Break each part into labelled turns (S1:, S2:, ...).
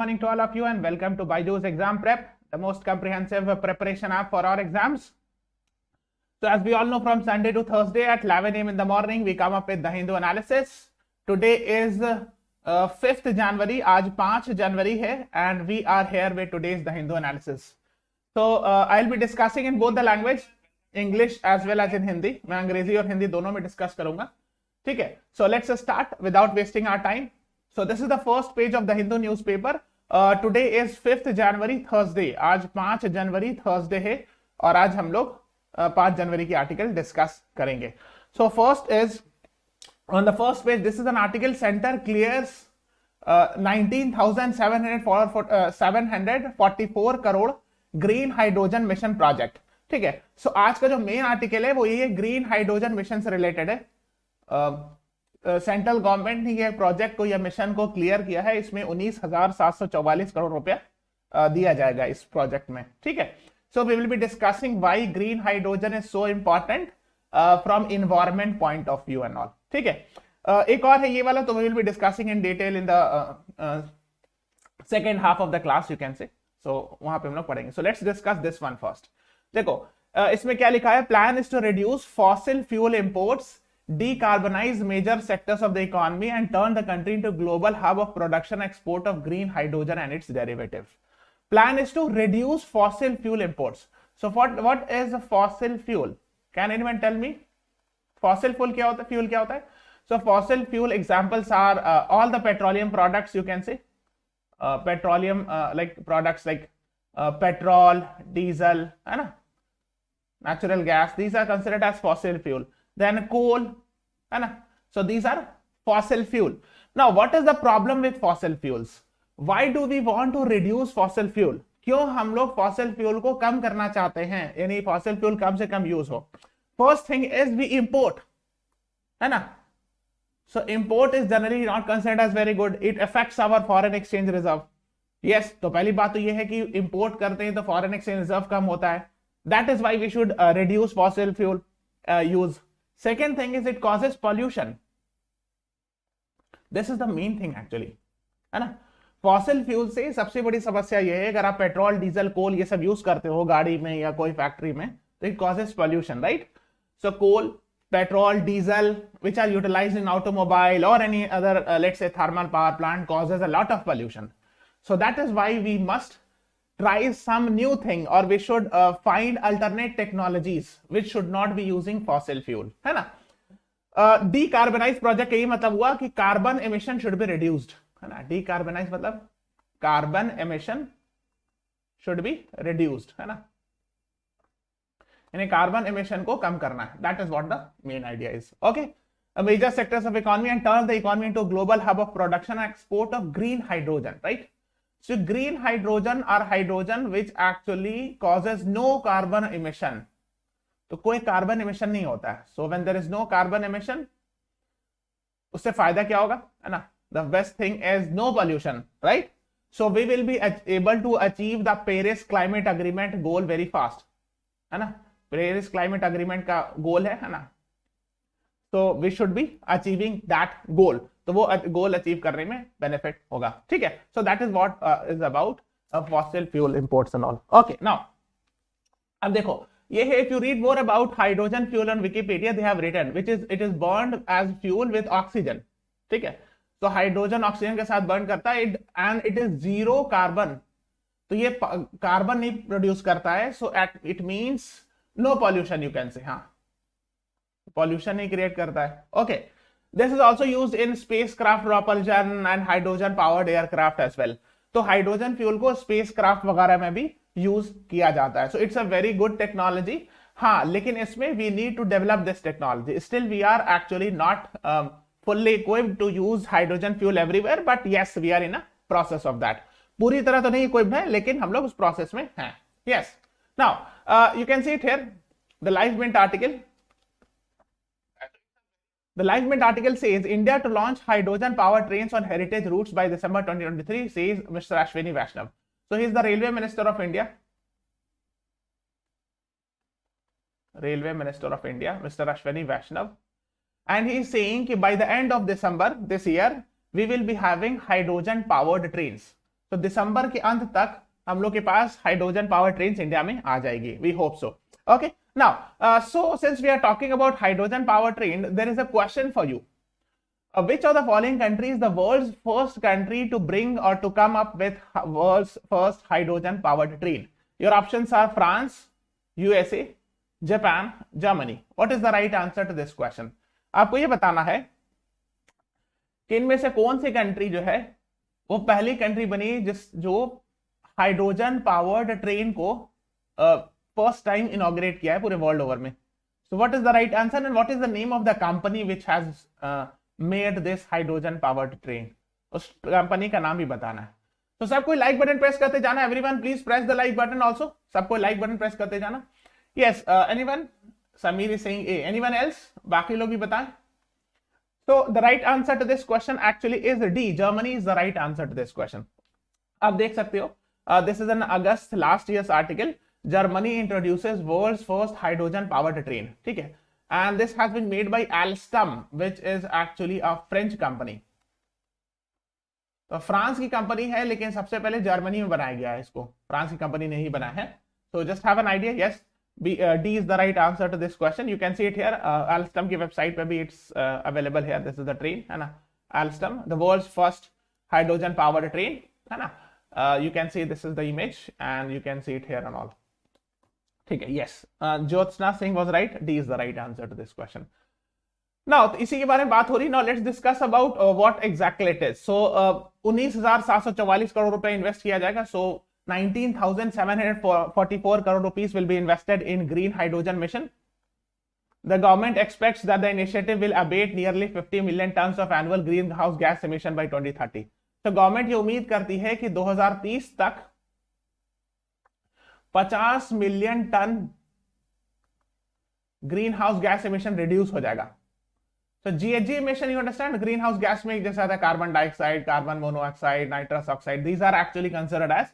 S1: Morning to all of you and welcome to BYJU'S Exam Prep, the most comprehensive preparation app for our exams. So as we all know, from Sunday to Thursday at 11 a.m. in the morning, we come up with the Hindu analysis. Today is 5th January, आज 5 जनवरी है, and we are here with today's the Hindu analysis. So I'll be discussing in both the language, English as well as in Hindi. मैं अंग्रेजी और हिंदी दोनों में discuss करूंगा, ठीक है. So let's start without wasting our time. So this is the first page of the Hindu newspaper. Today is 5th January Thursday. आज 5 जनवरी Thursday है और आज हम लोग 5 जनवरी की आर्टिकल डिस्कस करेंगे. So first is on the first page, this is an article. Center clears 19,744 crore green hydrogen mission project. ठीक है. सो आज का जो मेन आर्टिकल है वो ये ग्रीन हाइड्रोजन मिशन से रिलेटेड है. सेंट्रल गवर्नमेंट ने ये प्रोजेक्ट को या मिशन को क्लियर किया है. इसमें 19,744 करोड़ रुपया दिया जाएगा इस प्रोजेक्ट में. ठीक है. So we will be discussing why green hydrogen is so important from environment point of view and all. ठीक है. एक और है ये वाला, तो we will be discussing in detail in the second half of the class, you can say. So वहां पे हम लोग पढ़ेंगे. So let's discuss this one first. देखो इसमें क्या लिखा है. Plan is to reduce fossil fuel imports, decarbonize major sectors of the economy and turn the country into global hub of production export of green hydrogen and its derivatives. Plan is to reduce fossil fuel imports. So what is a fossil fuel? Can anyone tell me? Fossil fuel क्या होता है? Fuel क्या होता है? So fossil fuel examples are all the petroleum products, you can say. Petroleum like products like petrol, diesel, है ना? Natural gas. These are considered as fossil fuel. Then coal, है ना? So these are fossil fuel. Now what is the problem with fossil fuels? Why do we want to reduce fossil fuel? क्यों हम लोग fossil fuel को कम करना चाहते हैं, यानी fossil fuel कम से कम यूज हो? First thing is we import, है ना? So import is generally not considered as very good. It affects our foreign exchange reserve. Yes, तो पहली बात तो ये है कि import करते हैं तो foreign exchange reserve कम होता है. That is why we should reduce fossil fuel use. Second thing is it causes pollution. This is the main thing actually, है ना? फॉसिल फ्यूल से सबसे बड़ी समस्या ये है, अगर आप पेट्रोल, डीजल, कोल ये सब यूज करते हो गाड़ी में या कोई फैक्ट्री में, तो it causes pollution, right? So coal, petrol, diesel which are utilized in automobile or any other let's say thermal power plant causes a lot of pollution. So that is why we must try some new thing or we should find alternate technologies which should not be using fossil fuel, है ना? Decarbonize project यही मतलब हुआ कि carbon emission should be reduced, है ना? Decarbonize मतलब carbon emission should be reduced, है ना? यानी कार्बन एमिशन को कम करना है. That is what the main idea is. Okay. A major sectors of economy and turn the economy into a global hub of production and export of green hydrogen, right? So green hydrogen or hydrogen which actually causes no carbon emission. तो कोई carbon emission नहीं होता है. So when there is no carbon emission, उससे फायदा क्या होगा, है ना? The best thing is no pollution, right? So we will be able to achieve the Paris climate agreement goal very fast, है ना? Paris climate agreement का goal है ना? So we should be achieving that goal. तो वो goal achieve करने में benefit होगा. ठीक है. So that is what is about fossil fuel imports and all. Okay. Now अब देखो ये है, if you read more about hydrogen fuel on Wikipedia, they have written which is it is burned as fuel with oxygen. ठीक है. तो hydrogen oxygen के साथ burn करता है and it is zero carbon. तो ये कार्बन नहीं प्रोड्यूस करता है. So it means no pollution, you can say. हाँ, पॉल्यूशन नहीं क्रिएट करता है. Okay. This is also used in spacecraft propulsion and hydrogen powered aircraft as well. तो हाइड्रोजन फ्यूल को स्पेसक्राफ्ट वगैरह में भी यूज किया जाता है. So it's a very good technology. हाँ, लेकिन इसमें we need to develop this technology. Still we are actually not fully equipped to use hydrogen fuel everywhere, but yes we are in a process of that. पूरी तरह तो नहीं equipped है, लेकिन हम लोग उस प्रोसेस में हैं. Yes. Now you can see it here, the Live Mint article. The Live Mint article says India to launch hydrogen power trains on heritage routes by December 2023, says Mr. Ashwini Vaishnav. So he is the Railway Minister of India. Railway Minister of India, Mr. Ashwini Vaishnav. And he is saying that by the end of December this year, we will be having hydrogen powered trains. तो दिसंबर के अंत तक हम लोग के पास hydrogen power train India में आ जाएगी, we hope so. Okay, now so since we are talking about hydrogen power train, there is a question for you. Which of the following country is the world's first country to bring or to come up with world's first hydrogen powered train? Your options are France, USA, Japan, Germany. What is the right answer to this question? आपको ये बताना है कि इनमें से कौन सी country जो है वो पहली कंट्री बनी जो हाइड्रोजन पावर्ड ट्रेन को फर्स्ट टाइम इनॉग्रेट किया है पूरे वर्ल्ड ओवर में. So what is the right answer and what is the name of the company which has made this hydrogen powered train? उस कंपनी का नाम भी बताना है. तो सबको लाइक बटन प्रेस करते जाना. Everyone please press the like button also. सबको लाइक बटन प्रेस करते जाना. Yes, anyone? Sameer is saying A. Anyone else? बाकी लोग भी बताएं. So the right answer to this question actually is D. Germany is the right answer to this question. आप देख सकते हो, this is an August last year's article. Germany introduces world's first hydrogen powered train. ठीक है, and this has been made by Alstom, which is actually a French company. तो France की company है, लेकिन सबसे पहले जर्मनी में बनाया गया है इसको. फ्रांस की कंपनी ने ही बनाया है. So just have an idea. Yes, D is the right answer to this question. You can see it here. Alstom की वेबसाइट पे भी it's available here. This is the train, है ना. Alstom, the world's first hydrogen powered train, है ना. You can see this is the image and you can see it here and all. ठीक है. Yes, Jyotsna Singh was right. D is the right answer to this question. Now इसी के बारे में बात हो रही. Now let's discuss about what exactly it is. So 19,744 crore रुपए इन्वेस्ट किया जाएगा. So 19,744 crore rupees will be invested in green hydrogen mission. The government expects that the initiative will abate nearly 50 million tons of annual greenhouse gas emission by 2030. तो government ये उम्मीद करती है कि 2030 तक 50 million ton greenhouse gas emission reduce हो जाएगा. So GHG emission, you understand, greenhouse gas में जैसा था carbon dioxide, carbon monoxide, nitrous oxide, these are actually considered as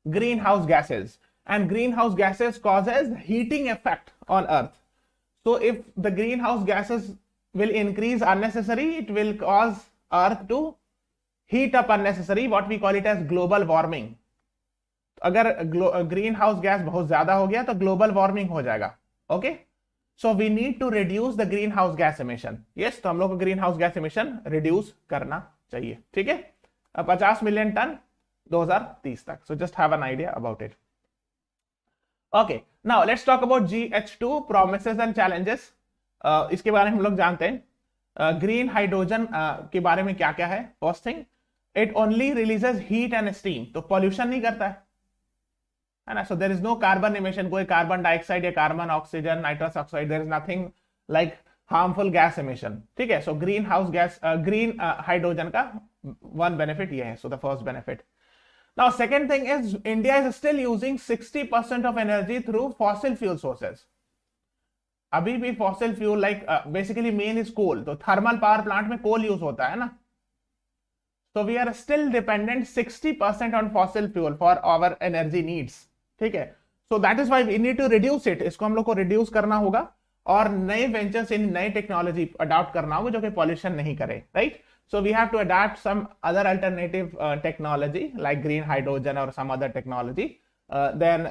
S1: greenhouse gases, and greenhouse gases causes heating effect on earth. So if the greenhouse gases will increase unnecessary, it will cause earth to heat up unnecessary, what we call it as global warming. अगर greenhouse gas बहुत ज्यादा हो गया तो global warming हो जाएगा. Okay, so we need to reduce the greenhouse gas emission. Yes, तो हम लोग को greenhouse gas emission reduce करना चाहिए. ठीक है, 50 मिलियन टन 2030 तक. So just have an idea about it. Okay, now let's talk about GH2 promises and challenges. इसके बारे में हम लोग जानते हैं. ग्रीन हाइड्रोजन के बारे में क्या क्या है. First thing, it only releases heat and steam. तो पॉल्यूशन नहीं करता है ना. So there is no carbon emission. कोई कार्बन डाइऑक्साइड या carbon oxygen, nitrous oxide, there is nothing like harmful gas emission. ठीक है, so greenhouse gas, green hydrogen का वन बेनिफिट ये है. So the first benefit. Now, second thing is India is still using 60% of energy through fossil fuel sources. अभी भी fossil fuel like basically main is coal. तो thermal power plant में coal use होता है ना. So we are still dependent 60% on fossil fuel for our energy needs. ठीक है. So that is why we need to reduce it. इसको हम लोग को reduce करना होगा और नए ventures in नई technology adopt करना होगा जो कि pollution नहीं करे. Right? So we have to adapt some other alternative technology like green hydrogen or some other technology, then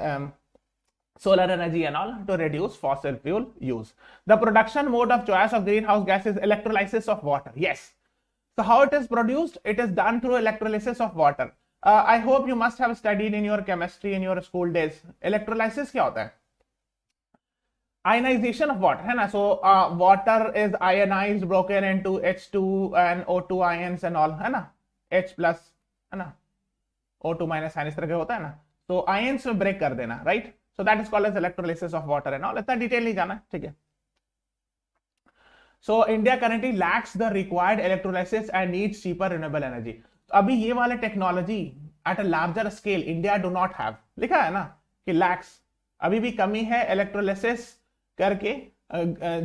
S1: solar energy and all, to reduce fossil fuel use. The production mode of choice of greenhouse gas is electrolysis of water. Yes. So how it is produced? It is done through electrolysis of water. I hope you must have studied in your chemistry in your school days. Electrolysis क्या होता है? Ionization of water है ना. So water is ionized, broken into H2 and O2 ions and all, है ना. H plus है ना, O2 minus ion इस तरह के होता है ना. तो ions में break कर देना, right? So that is called as electrolysis of water and all. इतना डिटेल नहीं जाना, ठीक है. So India currently lacks the required electrolysis and needs cheaper renewable energy. अभी ये वाले technology at a larger scale India do not have. लिखा है ना कि lacks, अभी भी कमी है electrolysis करके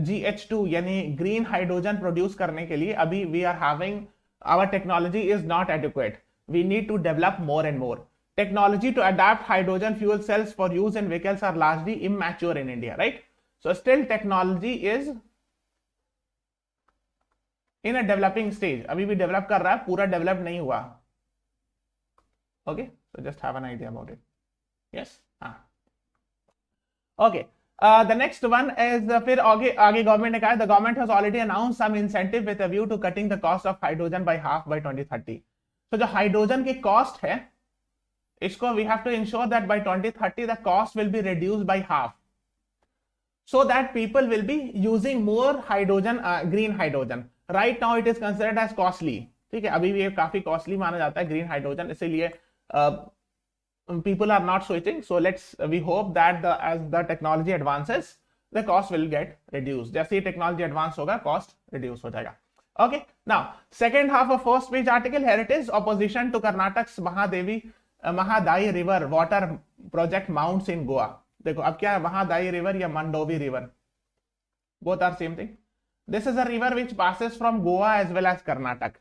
S1: GH2 यानी ग्रीन हाइड्रोजन प्रोड्यूस करने के लिए. अभी we are having, our technology is not adequate. We need to develop more and more. Technology to adapt hydrogen fuel cells for use in vehicles are largely immature in India, right. So still technology is in a developing stage. अभी भी develop कर रहा है, पूरा develop नहीं हुआ. Okay, so just have an idea about it. Yes. Okay. The next one is फिर आगे गवर्नमेंट ने कहा the government has already announced some incentive with a view to cutting the cost of hydrogen by half by 2030. So जो hydrogen की cost है इसको we have to ensure that by 2030 the cost will be reduced by half, so that people will be using more hydrogen, green hydrogen. Right now it is considered as costly. ठीक है, अभी भी ये काफी costly माना जाता है green hydrogen, इसीलिए people are not switching. So we hope that as the technology advances the cost will get reduced. जैसे ही टेक्नोलॉजी एडवांस होगा कॉस्ट रिड्यूस हो जाएगा. Okay, now second half of first page article, here it is, opposition to Karnataka's Mahadayi river water project mounts in Goa. देखो अब क्या है, Mahadayi river या Mandovi river, both are same thing. This is a river which passes from Goa as well as Karnataka.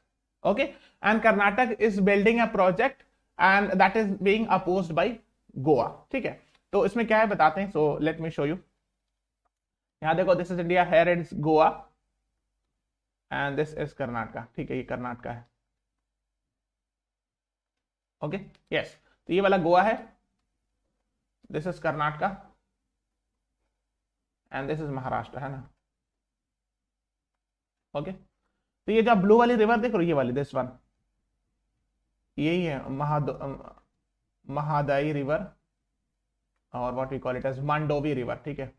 S1: Okay, and Karnataka is building a project and that is being opposed by Goa. ठीक है, तो इसमें क्या है बताते हैं. So let me show you. यहाँ देखो, this is India, here it is Goa and this is Karnataka. ठीक है, ये कर्नाटका है. ओके, यस, तो ये वाला गोवा है, this is Karnataka and this is Maharashtra, है ना. ओके, तो ये जो ब्लू वाली रिवर देख रहे हो, ये वाली दिस वन, यही है महादाई रिवर और what we call it as Mandovi river. ठीक है,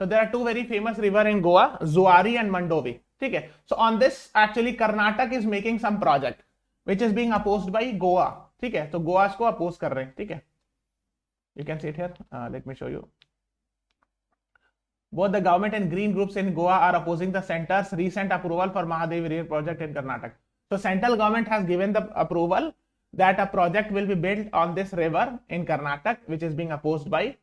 S1: so there are two very famous river in Goa, Zuari and Mandovi. ठीक है, so on this actually Karnataka is making some project which is being opposed by Goa. ठीक है, तो गोवा इसको oppose कर रहे हैं. ठीक है, you can see it here. Let me show you. Both the government and green groups in Goa are opposing the center's recent approval for Mahadevi river project in Karnataka. So central government has given the approval that a project will be built on this river in Karnataka, which is being opposed by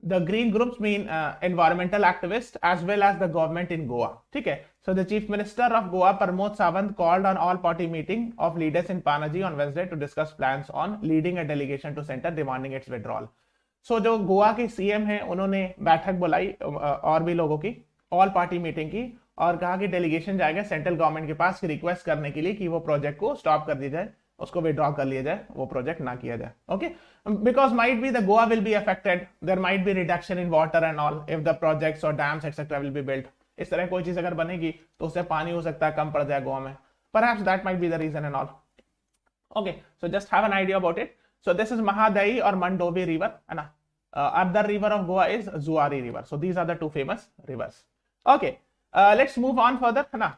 S1: the green groups, mean environmental activists as well as the government in Goa. ठीक है, so the chief minister of Goa Pramod Sawant called an all party meeting of leaders in Panaji on Wednesday to discuss plans on leading a delegation to center demanding its withdrawal. So जो गोवा के CM हैं उन्होंने बैठक बुलाई और भी लोगों की ऑल पार्टी मीटिंग की और कहा कि डेलीगेशन जाएगा सेंट्रल गवर्नमेंट के पास रिक्वेस्ट करने के लिए कि वो प्रोजेक्ट को स्टॉप कर दिया जाए, उसको विड्रॉ कर लिया जाए, वो प्रोजेक्ट ना किया जाए. Okay, because might be the Goa will be affected, there might be reduction in water and all if the projects और dams etcetera will be built. इस तरह कोई चीज अगर बनेगी तो उससे पानी हो सकता है कम पड़ जाए गोवा में, perhaps that might be the reason and all. Okay, so just have an idea about it. So this is Mahadayi और मंडोवी रिवर, है ना. Other river of Goa is Zuari river. So these are the two famous rivers. Okay, let's move on further, है ना.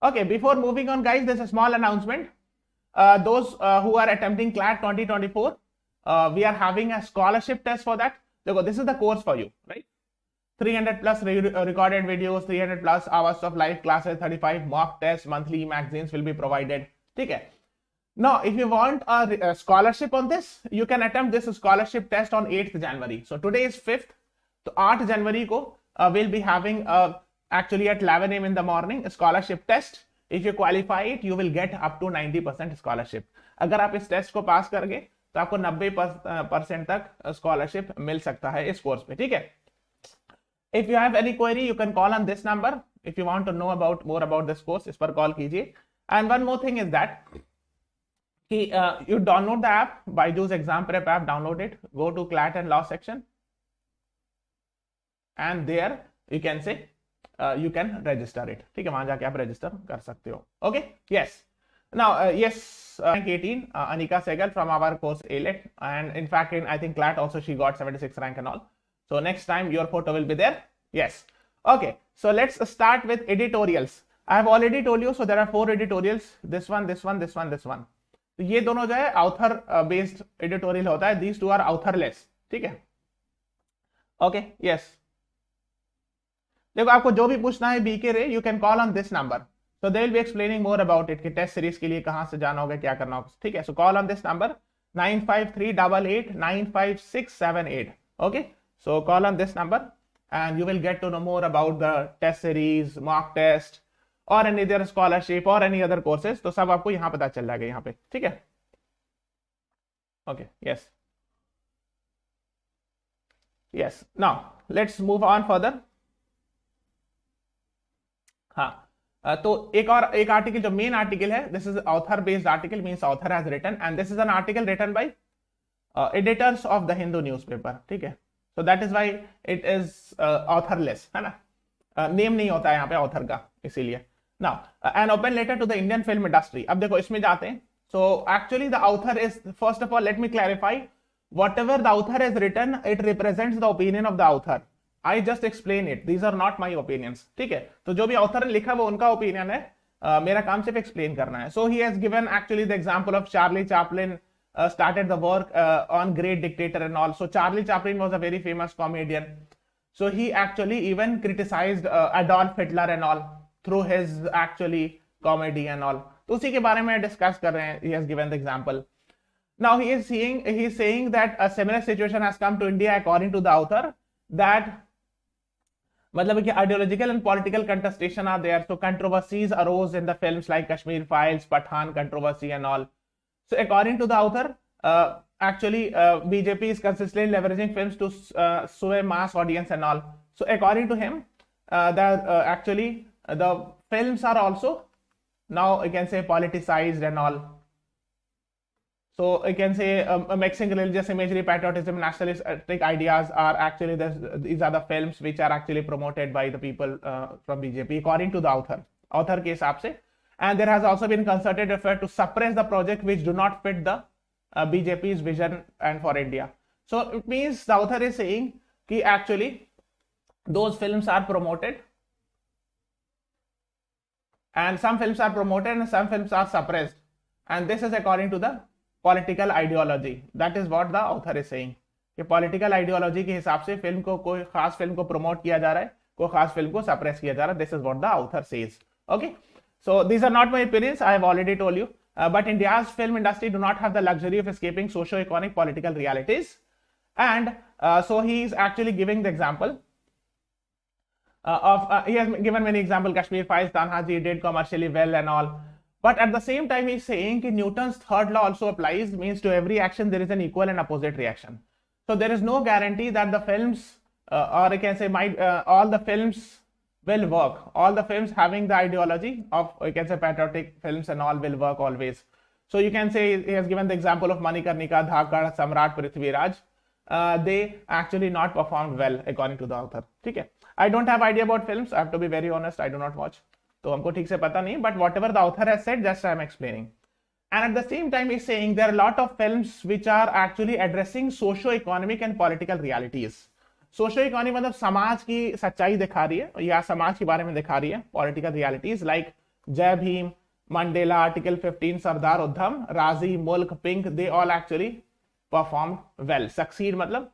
S1: Okay, before moving on guys, there's a small announcement. Those who are attempting CLAT 2024, we are having a scholarship test for that. देखो, this is the course for you, right? 300 plus recorded videos, 300 plus hours of live classes, 35 mock tests, monthly magazines will be provided. ठीक है. Now, if you want a scholarship on this, you can attempt this scholarship test on 8th January. So today is 5th. So 8 January को we'll be having actually at 11 AM in the morning a scholarship test. If you qualify it, you will get up to 90% scholarship. अगर आप इस test को पास कर गए तो आपको 90% तक स्कॉलरशिप मिल सकता है इस कोर्स पे. ठीक है. If you have any query, you can call on this number. If you want to know more about this course, इस पर कॉल कीजिए. And one more thing is that you download the app, BYJU'S exam prep app, download it, go to CLAT and law section, and there you can say you can register it. ठीक है, वहां जाके आप register कर सकते हो. Okay, yes. Now yes, rank 18 Anika Segal from our course AILET, and in fact I think CLAT also she got 76 rank and all. So next time your photo will be there. Yes. Okay, so let's start with editorials. I have already told you, so there are 4 editorials, this one, this one, this one, this one. तो ये दोनों जो है author based editorial होता है. These two are authorless. ठीक है. Okay, yes. देखो, आपको जो भी पूछना है बीके रे, you can call on this number. So they will be explaining more about it कि टेस्ट सीरीज के लिए कहां से जाना होगा, क्या करना होगा. ठीक है, so call on this number 9538895678. Okay, so call on this number and you will get to know more about the test series, mock test or any other scholarship or any other courses. तो सब आपको यहाँ पता चल जाएगा यहाँ पे. ठीक है. Okay, yes. Yes, now let's move on further. हाँ, तो एक आर्टिकल जो मेन आर्टिकल है, this is author based article, means author has written, and this is an article written by editors of the Hindu newspaper, ठीक है। So that is why it is authorless, है ना, name नहीं होता है यहाँ पे ऑथर का, इसीलिए। Now an open letter to the Indian film industry, अब देखो इसमें जाते हैं। So actually the author is, first of all let me clarify, whatever the author has written, it represents the opinion of the author. I just explain it, these are not my opinions, ठीक है। तो जो भी author ने लिखा वो उनका opinion है, मेरा काम सिर्फ explain करना है। So he has given actually the example of Charlie Chaplin started the work on Great Dictator and all. So Charlie Chaplin was a very famous comedian. So he actually even criticized Adolf Hitler and all through his actually comedy and all. तो उसी के बारे में discuss कर रहे हैं। He has given the example. Now he is saying that a similar situation has come to India according to the author, that मतलब कि ideological and political contestation are there, so controversies arose in the films like Kashmir Files, Pathan controversy and all. So according to the author, actually BJP is consistently leveraging films to sway mass audience and all. So according to him, actually the films are also now you can say politicized and all. So you can say mixing religious imagery, patriotism, nationalistic ideas are actually these are the films which are actually promoted by the people from BJP according to the author के हिसाब से, and there has also been concerted effort to suppress the project which do not fit the BJP's vision and for India. So it means the author is saying कि actually those films are promoted and some films are promoted and some films are suppressed, and this is according to the political ideology, that is what the author is saying, कि political ideology के हिसाब से film को, कोई खास film को promote किया जा रहा है, कोई खास फिल्म को सप्रेस किया जा रहा है, this is what the author says. Okay, so these are not my opinions, I have already told you, but India's film industry do not have the luxury of escaping socio economic political realities, and so he is actually giving the example he has given many examples, Kashmir Files, Tanhaji did commercially well and all. But at the same time, he's saying that Newton's third law also applies, means to every action there is an equal and opposite reaction. So there is no guarantee that the films, or I can say all the films will work. All the films having the ideology of, you can say, patriotic films and all will work always. So you can say he has given the example of Manikarnika, Dhakar, Samrat, Prithviraj. They actually not performed well according to the author. ठीक है? I don't have idea about films. I have to be very honest. I do not watch. तो हमको ठीक से पता नहीं, but whatever the author has said, just I am explaining. And at the same time, he's saying there are a lot of films which are actually addressing socio-economic and political realities. Socio-economic मतलब समाज की सच्चाई दिखा रही है या समाज के बारे में दिखा रही है, political realities like जय भीम, मंडेला, Article 15, सरदार उद्धम, राजी, मुल्क, pink, they all actually performed well. Succeed मतलब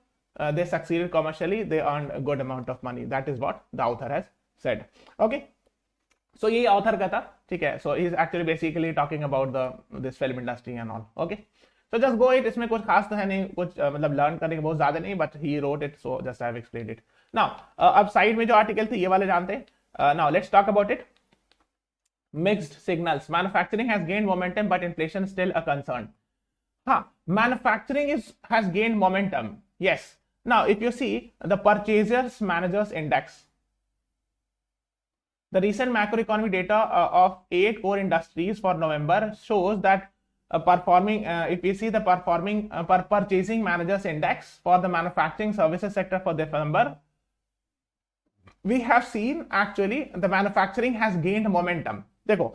S1: they succeeded commercially, they earned a good amount of money. That is what the author has said. Okay. So ये author का था, ठीक है। So he is actually basically talking about this film industry and all. Okay, so just go it, इसमें कुछ खास तो है नहीं, कुछ मतलब लर्न करने के बहुत ज्यादा नहीं, but he wrote it, so just I have explained it. Now अब साइड में जो आर्टिकल थे ये वाले जानते हैं। Now let's talk about it. Mixed signals, manufacturing has gained momentum but inflation still a concern. हाँ, manufacturing has gained momentum, yes. Now if you see the purchasers managers index, the recent macroeconomic data of 8 core industries for November shows that if we see the purchasing managers index for the manufacturing services sector for November, we have seen actually the manufacturing has gained momentum. देखो,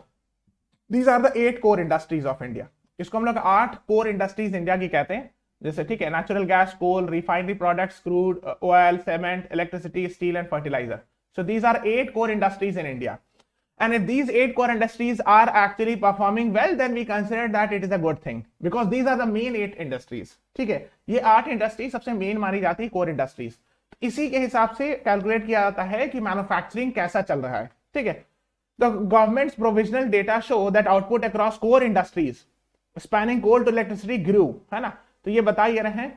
S1: these are the 8 core industries of India. इसको हम लोग 8 core industries India की कहते हैं, जैसे ठीक है, natural gas, coal, refinery products, crude oil, cement, electricity, steel and fertilizer. So these are 8 core industries in India, and if these 8 core industries are actually performing well, then we consider that it is a good thing, because these are the main 8 industries. ठीक है, ये 8 industry सबसे main मानी जाती है core industries. इसी के हिसाब से कैलकुलेट किया जाता है कि मैन्युफैक्चरिंग कैसा चल रहा है, ठीक है। The government's provisional data show that output across core industries spanning coal to electricity grew, है ना। तो ये बता ये रहे हैं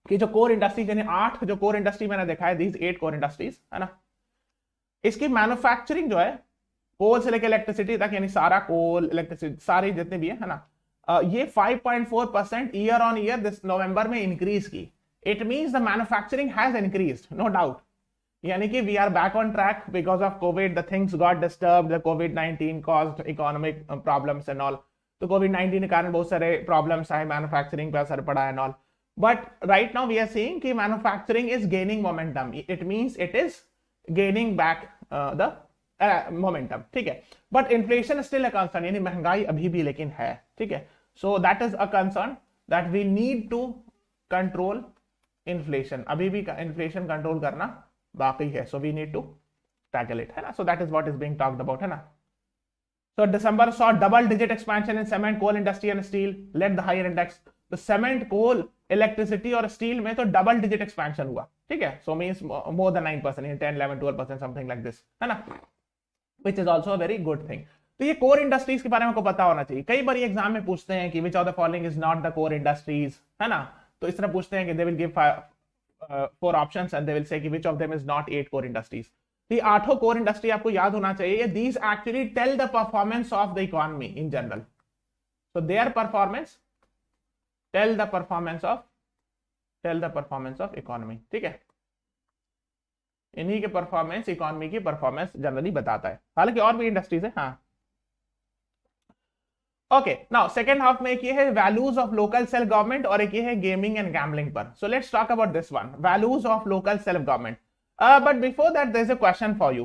S1: कि जो कोर इंडस्ट्रीज, यानी 8 जो कोर इंडस्ट्री मैंने देखा है, these 8 कोर इंडस्ट्रीज, है ना, इसकी मैन्युफैक्चरिंग जो है कोल से लेकर इलेक्ट्रिसिटी तक, यानी सारा कोल, इलेक्ट्रिसिटी, सारे जितने भी है ना, ये 5.4% year on year this November में इंक्रीज की। It means the manufacturing has increased, no doubt. यानी कि we are back on track because of Covid, the things got disturbed, the कोविड-19 caused economic problems and all. तो कोविड-19 के कारण बहुत सारे प्रॉब्लम्स आए, मैन्युफैक्चरिंग पर असर पड़ा and all. But right now we are seeing कि manufacturing is gaining momentum, it means it is gaining back the momentum, ठीक है। But inflation still a concern, यानी महंगाई अभी भी लेकिन है, ठीक है। So that is a concern that we need to control inflation, अभी भी इन्फ्लेशन कंट्रोल करना बाकी है, so we need to tackle it, है ना। So that is what is being talked about, है ना। So December saw double-digit expansion in cement, coal industry and steel, led the higher index. तो cement, coal, electricity और steel में तो double digit expansion हुआ, ठीक है। So means more than 9%, 10, 11, 12% something like this, है ना, which is also a very good thing. तो ये core industries के बारे में आपको पता होना चाहिए। कई बार एग्जाम में पूछते हैं कि which of the following is not the core industries, है ना। तो इस तरह पूछते हैं कि they will give 4 options and they will say कि which of them is not 8 core industries। ये 8 कोर इंडस्ट्री आपको याद होना चाहिए। These actually tell the performance of the economy in general, so their performance tell the performance of economy, ठीक है। इन्हीं के परफॉर्मेंस इकोनॉमी की परफॉर्मेंस जनरली बताता है, हालांकि और भी इंडस्ट्रीज है, हाँ। ओके, नाउ सेकंड हाफ में एक ये है values of local self government और एक ये है गेमिंग एंड गैम्बलिंग पर। So let's talk about this one, values of local self government. But before that, there's a question for you.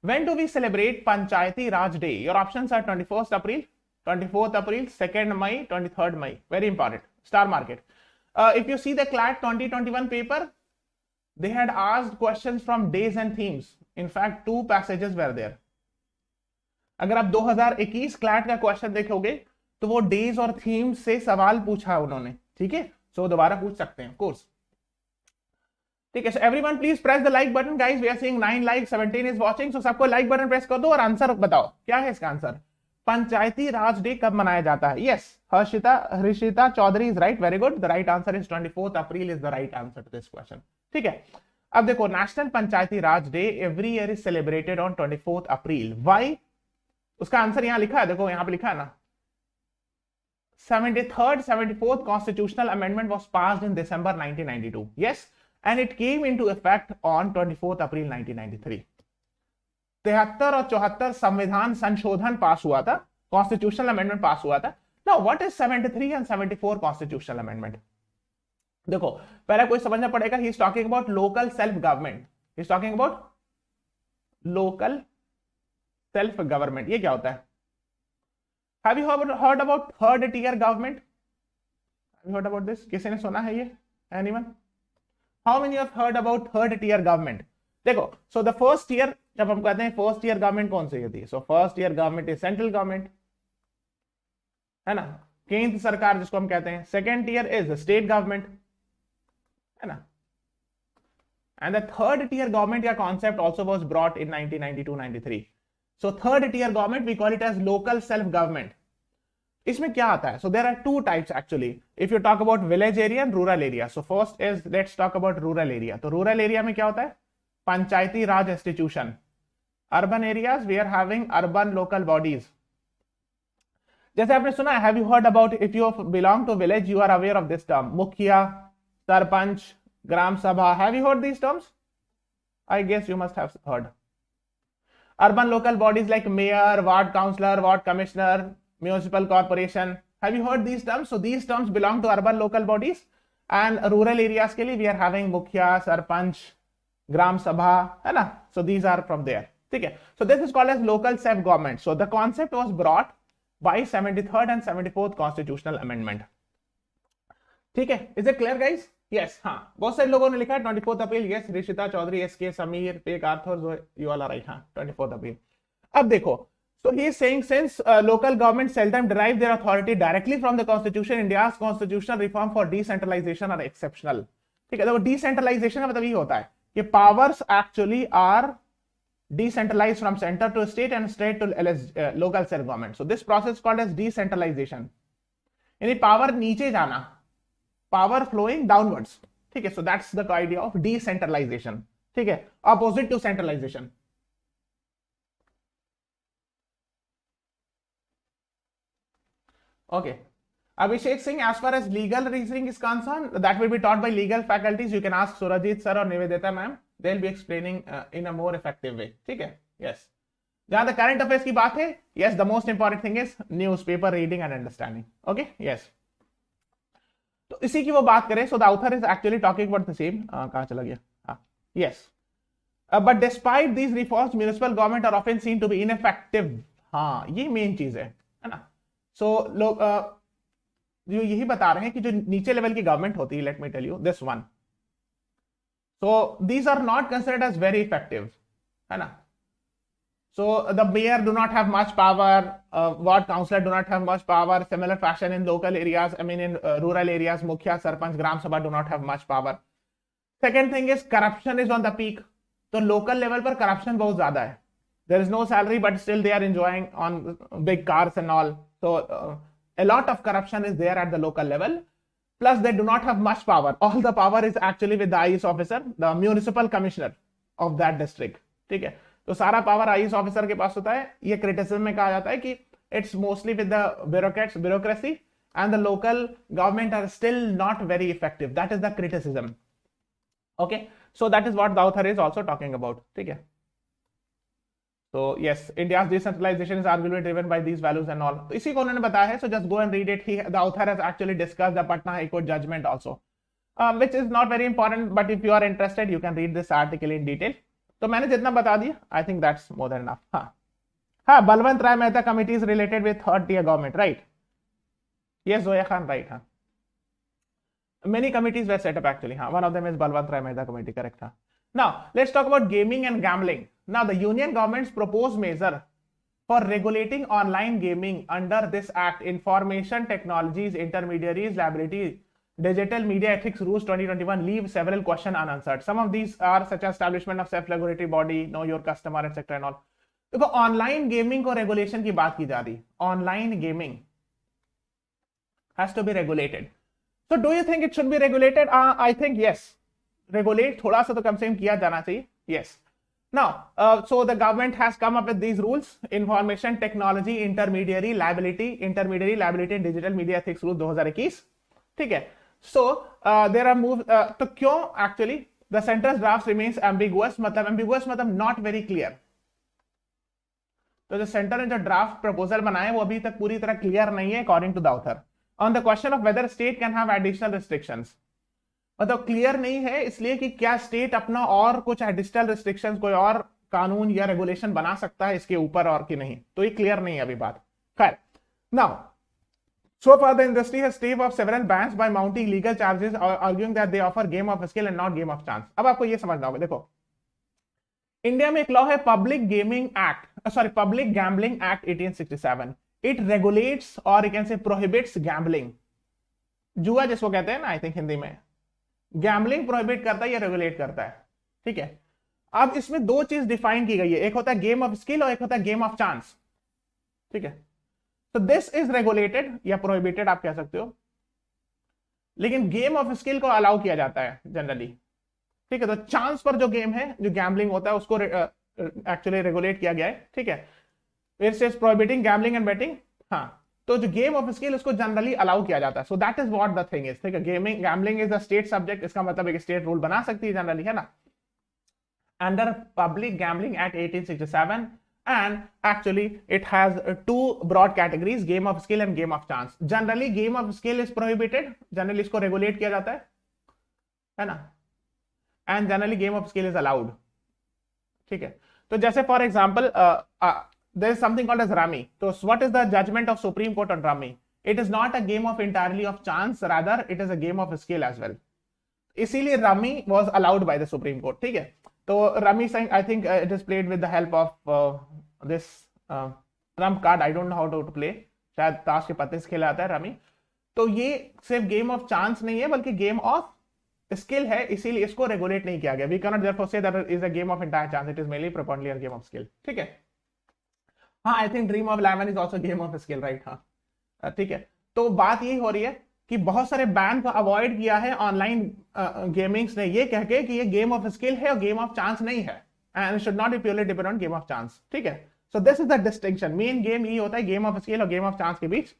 S1: When do we celebrate Panchayati Raj Day? Your options are 21st April, 24th April, 2nd May, 23rd May. Very important. Star market. If you see the CLAT 2021 paper, they had asked questions from days and themes. In fact, 2 passages were there. अगर आप 2021 CLAT का question देखोगे तो वो days और themes से सवाल पूछा उन्होंने, ठीक है। सो दोबारा पूछ सकते हैं कोर्स, ठीक है। So everyone please press the like button guys, we are seeing 9 like, 17 is watching. So सबको लाइक बटन प्रेस कर दो और आंसर बताओ क्या है इसका आंसर। पंचायती राज डे कब मनाया जाता है? Yes, Harshita Chaudhary is right, very good. The right answer is 24th April is the right answer to this question, ठीक है। अब देखो, national panchayati raj day every year is celebrated on 24th April. Why? उसका आंसर यहां लिखा है, देखो यहां पे लिखा है ना, 74th constitutional amendment was passed in December 1992. Yes, and it came into effect on 24th April 1993. 73 और 74 संविधान संशोधन पास हुआ था, कॉन्स्टिट्यूशनल अमेंडमेंट पास हुआ था। Now what is 73 and 74 constitutional amendment? देखो, पहले कोई समझना पड़ेगा, he is talking about local self government, he is talking about local self government. ये क्या होता है? Have you heard about third tier government? Have you heard about this? किसी ने सुना है ये? Anyone? How many have heard about third tier government? देखो, so the first tier, जब हम कहते हैं first tier government कौन सी होती है? So first tier government is central government, है ना, केंद्र सरकार जिसको हम कहते हैं। Second tier is state government, है ना, and the third tier government का concept also was brought in 1992-93. So third tier government we call it as local self government. इसमें क्या आता है? So there are 2 types actually. If you talk about village area and rural area. So first is let's talk about rural area. तो rural area में क्या होता है? पंचायती राज institution. Urban areas we are having urban local bodies. जैसे आपने सुना है, have you heard about, if you belong to village you are aware of this term, मुखिया, सरपंच, ग्राम सभा. Have you heard these terms? I guess you must have heard. Urban local bodies like mayor, ward councillor, ward commissioner, municipal corporation. Have you heard these terms? So these terms belong to urban local bodies, and rural areas के लिए we are having मुखिया, सरपंच, ग्राम सभा, है ना. So these are from there. ठीक है. So this is called as local self government. So the concept was brought by 73rd and 74th constitutional amendment. ठीक है. Is it clear guys? Yes. हाँ, बहुत सारे लोगों ने लिखा है 24th April. Yes, Rishita Chaudhary, SK Sameer, Peck Arthur, you all are right. हाँ, 24th अप्रैल. अब देखो, so he is saying since local government seldom derive their authority directly from the constitution, India's constitutional reform for decentralization are exceptional. ठीक है. देखो, decentralization का मतलब ये होता है कि powers actually are decentralized from center to state and state to local self government. So this process called as decentralization. यानी power नीचे जाना, power flowing downwards. ठीक है. So that's the idea of decentralization. ठीक है. Opposite to centralization. Okay. Abhishek Singh, as far as legal reasoning is concerned, that will be taught by legal faculties. You can ask Surajit sir or Nivedita ma'am. They will be explaining in a more effective way, ठीक है। Yes, जहां तक current affairs की बात है, yes the most important thing is newspaper reading and understanding, okay. Yes, तो इसी की वो बात करें, so the author is actually talking about the same, कहां चला गया, हाँ, yes, but despite these reforms municipal government are often seen to be ineffective. हाँ, ये मेन चीज है ना। सो लोग जो यही बता रहे हैं कि जो नीचे लेवल की गवर्नमेंट होती है, let me tell you this one, so these are not considered as very effective, है ना। So the mayor do not have much power, ward councillor do not have much power, similar fashion in local areas, I mean in rural areas, mukhya, sarpanch, gram sabha do not have much power. Second thing is corruption is on the peak. तो local level पर corruption बहुत ज़्यादा है. There is no salary but still they are enjoying on big cars and all. So a lot of corruption is there at the local level. Plus they do not have much power. All the power is actually with the IAS officer, the municipal commissioner of that district. ठीक है, तो सारा power IAS officer के पास होता है। ये criticism में कहा जाता है कि it's mostly with the bureaucracy and the local government are still not very effective, that is the criticism, okay. So that is what the author is also talking about, ठीक है। तो yes, India's decentralisation is arguably driven by these values and all, तो इसी को उन्होंने बताया है। So just go and read it, the author has actually discussed the Patna high court judgment also, which is not very important, but if you are interested you can read this article in detail. तो मैंने जितना बता दिया, I think that's more than enough. हाँ, Balwant Rai Mehta committee is related with third tier government, right? Yes, Zoya Khan, right. हाँ, many committees were set up actually, हाँ, one of them is Balwant Rai Mehta committee, correct. हाँ, now let's talk about gaming and gambling. Now the union governments propose measure for regulating online gaming under this act information technologies intermediaries liability Digital Media Ethics Rules 2021 leave several questions unanswered. Some of these are such as establishment of self-regulatory body, know your customer, etc. and all. देखो, online gaming को regulation की बात की जा रही, online gaming has to be regulated. So do you think it should be regulated? I think yes. Regulate थोड़ा सा तो कम से कम किया जाना चाहिए. Yes. Now, so the government has come up with these rules: Information Technology Intermediary Liability and Digital Media Ethics Rules 2021. ठीक है. So there are moves. तो क्यों actually the center's draft remains ambiguous? मतलब ambiguous मतलब not very clear. तो जो centre ने जो ड्राफ्ट प्रपोजल बनाए वो अभी तक पूरी तरह क्लियर नहीं है according to the author on the question of whether state can have additional restrictions. मतलब क्लियर नहीं है इसलिए कि क्या स्टेट अपना और कुछ एडिशनल रिस्ट्रिक्शंस, कोई और कानून या रेगुलेशन बना सकता है इसके ऊपर और कि नहीं, तो ये क्लियर नहीं है अभी बात। खैर, now so far the industry has staved off several bans by mounting legal charges or arguing that they offer game of skill and not game of chance। अब आपको ये समझना होगा, देखो इंडिया में एक लॉ है public gambling act 1867। It regulates और you can say prohibits gambling, जुआ जिसको कहते हैं ना, आई थिंक हिंदी में गैम्बलिंग प्रोहिबिट करता है या रेगुलेट करता है, ठीक है। अब इसमें दो चीज डिफाइन की गई है, एक होता है गेम ऑफ स्किल और एक होता है गेम ऑफ चांस, ठीक है। तो दिस इज रेगुलेटेड या प्रोहिबिटेड आप कह सकते हो, लेकिन गेम ऑफ स्किल को अलाउ किया जाता है जनरली, ठीक है। तो चांस पर जो गेम है, जो गैम्बलिंग होता है, उसको एक्चुअली रेगुलेट किया गया है, ठीक है। It is prohibiting gambling and betting. हाँ, तो जो गेम ऑफ स्किल उसको जनरली अलाउ किया जाता है। So that is what the thing is, ठीक है। Gambling is a state subject, इसका मतलब एक स्टेट रूल बना सकती है जनरली, है ना, under public gambling act 1867। And actually it has two broad categories, game of skill and game of chance. Generally game of skill is prohibited, generally इसको regulate किया जाता है ना, and generally game of skill is allowed, ठीक है। तो जैसे for example there is something called as rummy. So what is the judgment of Supreme Court on rummy? It is not a game of entirely of chance, rather it is a game of skill as well. इसीलिए rummy was allowed by the Supreme Court, ठीक है। तो Rami Singh, I think it is played with the help of this trump card, I don't know how to play, शायद ताश के पत्ते से खेला जाता है रमी। तो ये सिर्फ गेम ऑफ चांस नहीं है बल्कि गेम ऑफ स्किल है, इसीलिए इसको रेगुलेट नहीं किया गया। We can not therefore say that is a game of entire chance, it is mainly proportionally a game of skill, ठीक है। हाँ, I think Dream of Eleven is also game of skill, right. हाँ, ठीक है। तो बात यही हो रही है कि बहुत सारे बैन को अवॉइड किया है ऑनलाइन गेमिंग्स ने, ये कह के कि ये गेम ऑफ स्किल है और गेम ऑफ चांस नहीं है, and should not be purely depend on game of chance, ठीक है। So this is the distinction, main game ये होता है गेम ऑफ स्किल और गेम ऑफ चांस के बीच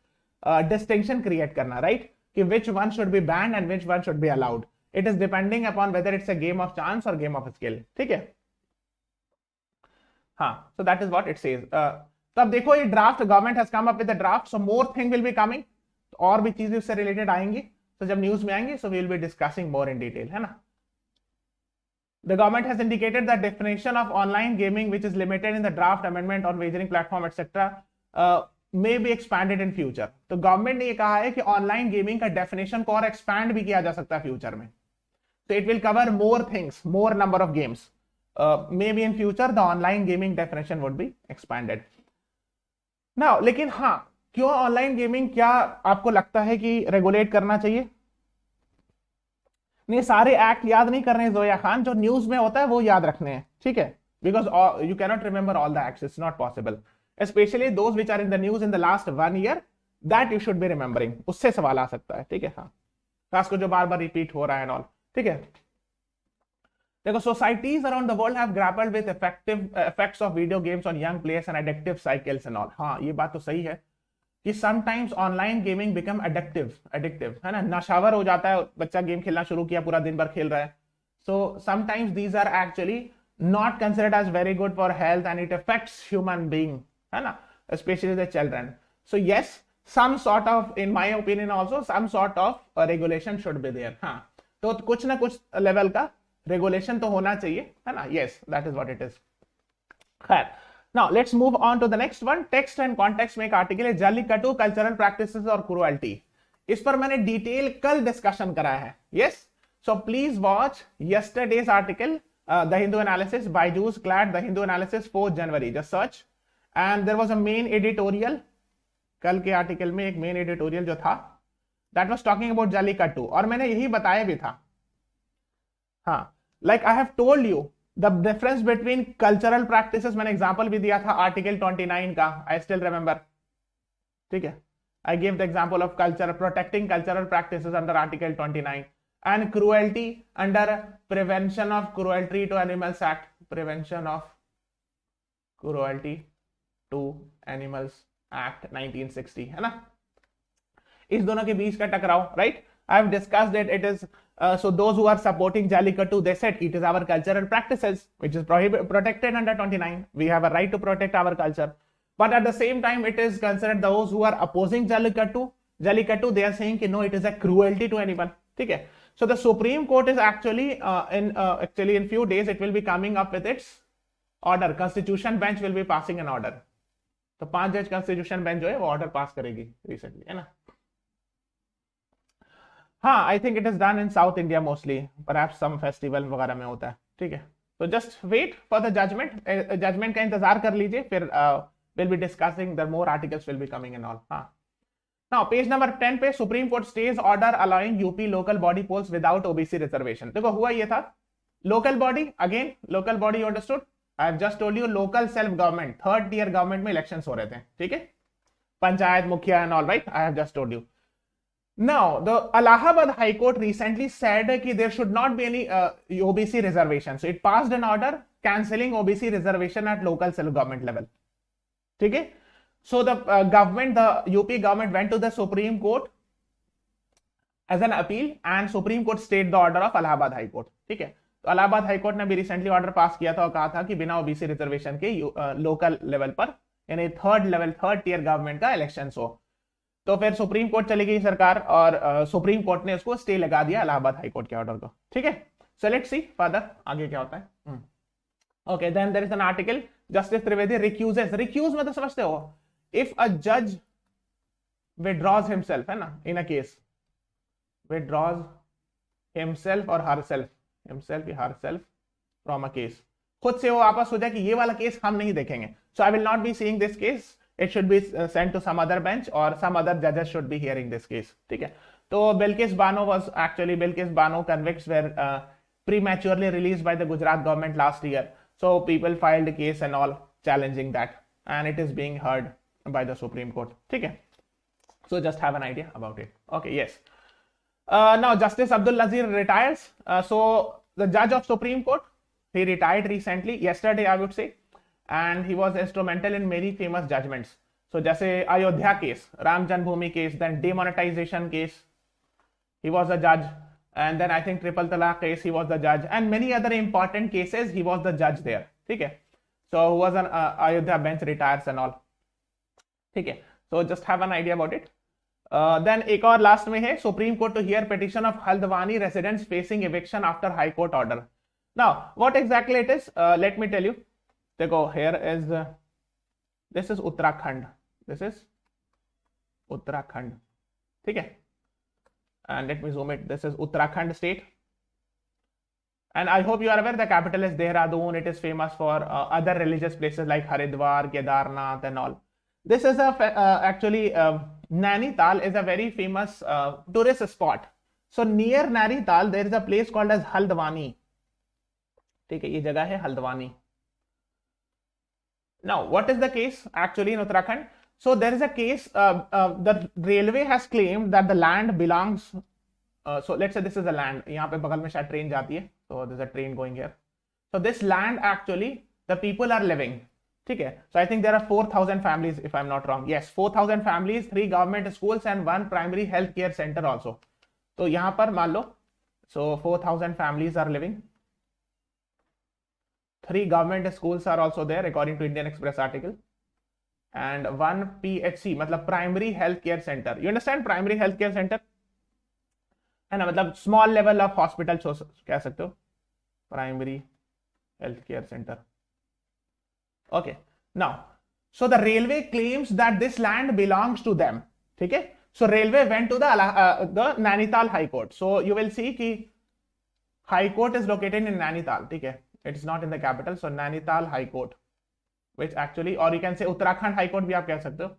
S1: डिस्टिंक्शन क्रिएट करना, राइट, कि which one should be banned and which one should be allowed. It is depending upon whether it's a game of chance और game of skill, ठीक है। हाँ, so that is what it says. तो अब देखो ये draft, government has come up with the draft, so more thing will be coming, और भी चीजें उससे रिलेटेड आएंगी, तो जब न्यूज में आएंगी so we will be discussing more in detail, है ना। The government has indicated that definition of online gaming, which is limited in the draft amendment on wagering platform, etc., may be expanded in future. तो government ने ये कहा है कि online gaming का definition को और एक्सपैंड भी किया जा सकता है फ्यूचर में। So it will cover more things, more number of games. Maybe in future the online gaming definition would be expanded. Now, लेकिन हाँ, क्यों ऑनलाइन गेमिंग, क्या आपको लगता है कि रेगुलेट करना चाहिए? नहीं, सारे एक्ट याद नहीं करने जोया खान, जो न्यूज में होता है वो याद रखने हैं, ठीक है, because you can not remember all the acts, it's not possible, specially those which are in the news in the last 1 year, that you should be remembering, उससे सवाल आ सकता है, ठीक है। हाँ, खास को जो बार बार रिपीट हो रहा है ऑल, ठीक है। देखो, societies around the world have grappled with effects of video games on young players and addictive cycles and all. हाँ, ये बात तो सही है कि sometimes online gaming become addictive, है ना, नशावर हो जाता है, बच्चा गेम खेलना शुरू किया, पूरा दिन भर खेल रहा है, so sometimes these are actually not considered as very good for health and it affects human being, है ना, specially the children. So yes, some sort of, in my opinion also, some sort of regulation should be there. हाँ, तो कुछ ना कुछ level का regulation तो होना चाहिए, है ना, yes, that is what it is. खैर, now let's move on to the next one. Text and context में एक आर्टिकल है, जल्लीकट्टू कल्चरल प्रैक्टिसेस और क्रुएल्टी। इस पर मैंने डिटेल कल डिस्कशन करा है, yes, so please watch yesterday's article, the Hindu analysis, BYJU'S, CLAT, the Hindu analysis, 4th January, just search, and there was a main editorial, कल के आर्टिकल में एक मेन एडिटोरियल जो था, that was talking about jallikattu, और मैंने यही बताया भी था। हाँ, like I have told you the difference between cultural practices, मैंने एग्जांपल भी दिया था आर्टिकल 29 का, आई स्टिल रिमेंबर, ठीक है, I give the example of culture, protecting cultural practices under article 29 and cruelty under prevention of cruelty to animals act, prevention of cruelty to animals act 1960, है ना, इस दोनों के बीच का टकराव, right. I have discussed it, it is so those who are supporting Jallikattu, they said it is our cultural practices which is protected under 29, we have a right to protect our culture, but at the same time it is considered those who are opposing Jallikattu, they are saying कि no, it is a cruelty to anyone, ठीक है। So the Supreme Court is actually in few days it will be coming up with its order, constitution bench will be passing an order, तो 5 जज constitution bench जो है वो order pass करेगी recently, है ना। हाँ, I think it is done in South India mostly, perhaps some festival वगैरह में होता है, ठीक है। तो just wait for the judgment का इंतजार कर लीजिए, फिर will be discussing, the more articles will be coming and all. हाँ, नाउ पेज नंबर 10 पे, Supreme Court stays order allowing UP local body polls without OBC reservation. देखो हुआ ये था, local body, again local body, you understood, I have just told you local self government, third tier government में elections हो रहे थे, ठीक है, पंचायत मुखिया and all, right, I have just told you. Now the Allahabad High Court recently said कि there should not be any OBC reservation, so it passed an order cancelling OBC reservation at local self government level, ठीक है। So the government, the UP government went to the Supreme Court as an appeal and Supreme Court stayed the order of Allahabad High Court, ठीक है। तो Allahabad high court ने भी recently order pass किया था और कहा था कि बिना ओबीसी रिजर्वेशन के लोकल लेवल पर, यानी थर्ड टियर गवर्नमेंट का इलेक्शन हो। तो फिर सुप्रीम कोर्ट चली गई सरकार और सुप्रीम कोर्ट ने उसको स्टे लगा दिया इलाहाबाद हाईकोर्ट के ऑर्डर को, ठीक है। सो लेट्स सी फर्दर आगे क्या होता है। Okay, then there is an article, justice Trivedi recuses, recuse में तो समझते हो, इफ अ जज विड्रॉज हिमसेल्फ, है ना, इन अ केस विड्रॉज हिमसेल्फ और herself, himself or herself from a case, खुद से वो वापस हो जाए कि ये वाला केस हम नहीं देखेंगे, so I will not be seeing this case, it should be sent to some other bench or some other judges should be hearing this case, ठीक है। तो Bilkis Bano convicts were prematurely released by the Gujarat government last year, so people filed a case and all challenging that, and it is being heard by the Supreme Court, ठीक है। So just have an idea about it. Okay, yes. Now Justice Abdul Nazir retires. So the judge of Supreme Court, he retired recently, yesterday I would say, and he was instrumental in many famous judgments. So जैसे Ayodhya case, Ram Janmabhoomi case, then demonetization case, he was a judge. and then I think triple talaq case he was the judge, and many other important cases he was the judge there. ठीक है, so who was an Ayodhya bench retires and all. ठीक है, so just have an idea about it. Then एक और last में है, Supreme Court to hear petition of Haldwani residents facing eviction after High Court order. Now what exactly it is, let me tell you. देखो, here is this is Uttarakhand, this is Uttarakhand, ठीक है, and let me zoom it, this is Uttarakhand state, and I hope you are aware the capital is Dehradun. It is famous for other religious places like Haridwar, Kedarnath and all. This is a actually Nainital is a very famous tourist spot. So near Nainital there is a place called as Haldwani. ठीक है, ये जगह है Haldwani. Now what is the case actually in Uttarakhand? So there is a case, the railway has claimed that the land belongs, so let's say this is the land, यहाँ पे बगल में शायद ट्रेन जाती है, so there's a train going here. So this land actually the people are living, ठीक है. So I think there are 4,000 families if I'm not wrong. Yes, 4,000 families, 3 government schools and 1 primary health care center also. तो यहाँ पर मान लो, so 4,000 families are living, 3 government schools are also there according to Indian Express article, and 1 PHC मतलब primary health care centre. You understand, primary health care centre है ना, मतलब small level of hospital कह सकते हो, primary health care centre. Okay, now so the railway claims that this land belongs to them. ठीक है, so railway went to the Nainital high court. So you will see कि high court is located in Nainital. ठीक है, it's not in the capital, so Nainital high court, which actually, or you can say Uttarakhand High Court भी आप कह सकते हो.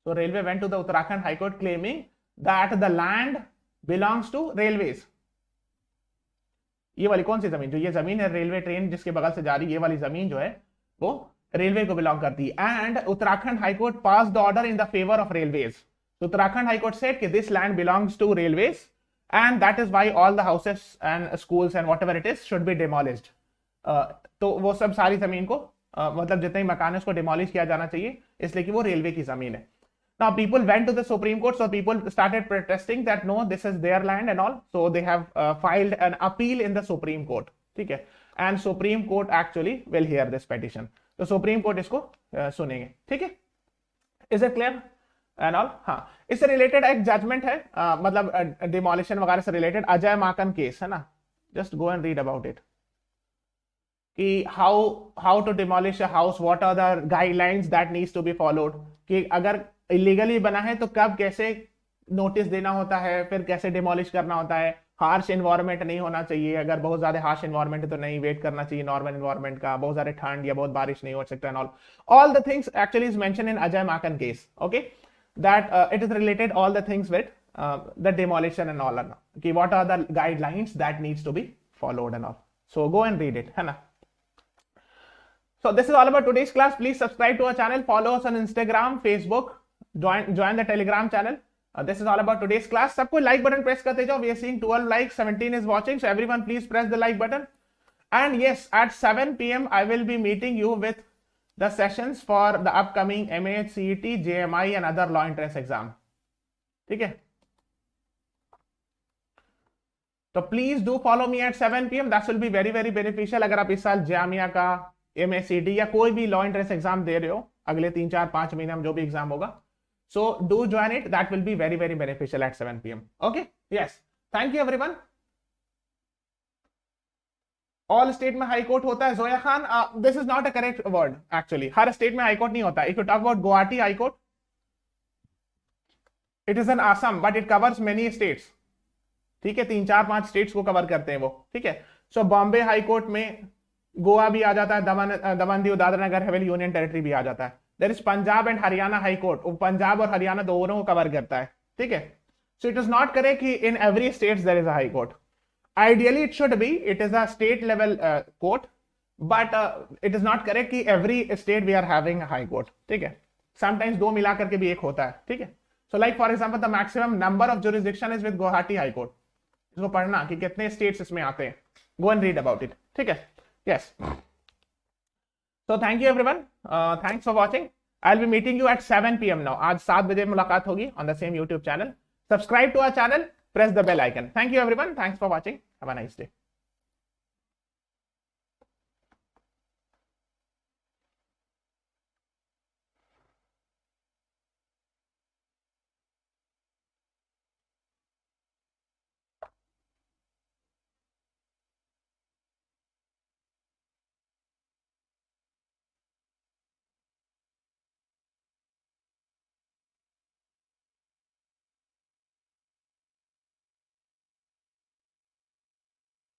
S1: So railway went to the Uttarakhand High Court claiming that the land belongs to railways. ये वाली कौन सी जमीन, जो ये जमीन है रेलवे ट्रेन जिसके बगल से जा रही है, ये वाली जमीन जो है वो रेलवे को बिलोंग करती है. And Uttarakhand High Court pass the order in the favour of railways. तो उत्तराखंड हाई कोर्ट सेड कि this land belongs to railways and that is why all the houses and schools and whatever it is should be demolished. तो वो सब सारी जमीन को मतलब जितने मकान है उसको डिमोलिश किया जाना चाहिए, इसलिए कि वो रेलवे की जमीन है. Now people went to the Supreme Court, so people started protesting that no, this is their land and all. So they have filed an appeal in the Supreme Court. ठीक है, and Supreme Court actually will hear this petition. तो Supreme Court इसको सुनेंगे. ठीक है, is it clear and all? हाँ, इससे related एक जजमेंट है, मतलब डिमोलिशन वगैरह से रिलेटेड, अजय माकन केस है ना. Just go and read about it कि how to demolish a house, what are the guidelines that needs to be followed, कि अगर इलीगली बना है तो कब कैसे नोटिस देना होता है, फिर कैसे डिमोलिश करना होता है. हार्श एनवायरनमेंट नहीं होना चाहिए, अगर बहुत ज्यादा हार्श एनवायरनमेंट है तो नहीं, वेट करना चाहिए नॉर्मल एनवायरनमेंट का, बहुत ज्यादा ठंड या बहुत बारिश नहीं हो सकता and all the things actually is mention in Ajay Maken case. Okay, that it is related all the things with the demolition and all, कि what are the guidelines that needs to be followed and all. So go and read it, है ना. So this is all about today's class. Please subscribe to our channel, follow us on Instagram, Facebook, join the Telegram channel. This is all about today's class. सबको like button press करते जाओ. We are seeing 12 likes, 17 is watching. So everyone please press the like button. And yes, at 7 p.m. I will be meeting you with the sessions for the upcoming MA, CET, JMI and other law entrance exam. ठीक है? तो please do follow me at 7 p.m. That will be very very beneficial. अगर आप इस साल जामिया का MACD या कोई भी लॉ एंट्रेंस एग्जाम दे रहे हो अगले 3-4-5 महीने में जो भी एग्जाम होगा, so do join it, that will be very very beneficial at 7 p.m. Okay, yes, thank you everyone. All state में हाई कोर्ट होता है Zoya Khan, this is not a correct word actually. हर स्टेट में हाई कोर्ट नहीं होता. If you talk about Guwahati High Court, it is in Assam but it covers many states. ठीक है, 3-4-5 states को कवर करते हैं वो. ठीक है, सो बॉम्बे हाई कोर्ट में गोवा भी आ जाता है, दमन दीव दादरा नगर हवेली यूनियन टेरिटरी भी आ जाता है. There is Punjab and Haryana high court, Punjab और हरियाणा दोनों को कवर करता है. ठीक है, so it is not correct कि in every state there is a high court. Ideally it should be, it is a state level court, but it is not correct कि every state we are having high court. ठीक है, sometimes दो मिला करके भी एक होता है. ठीक है, so like for example the maximum number of jurisdiction is with Guwahati High court. इसको पढ़ना कि कितने स्टेट्स इसमें आते हैं. गो एंड रीड अबाउट इट. ठीक है, yes, so thank you everyone, thanks for watching. I'll be meeting you at 7 p.m. now. आज 7 बजे मुलाकात होगी on the same YouTube channel. Subscribe to our channel press the bell icon. Thank you everyone. Thanks for watching. Have a nice day.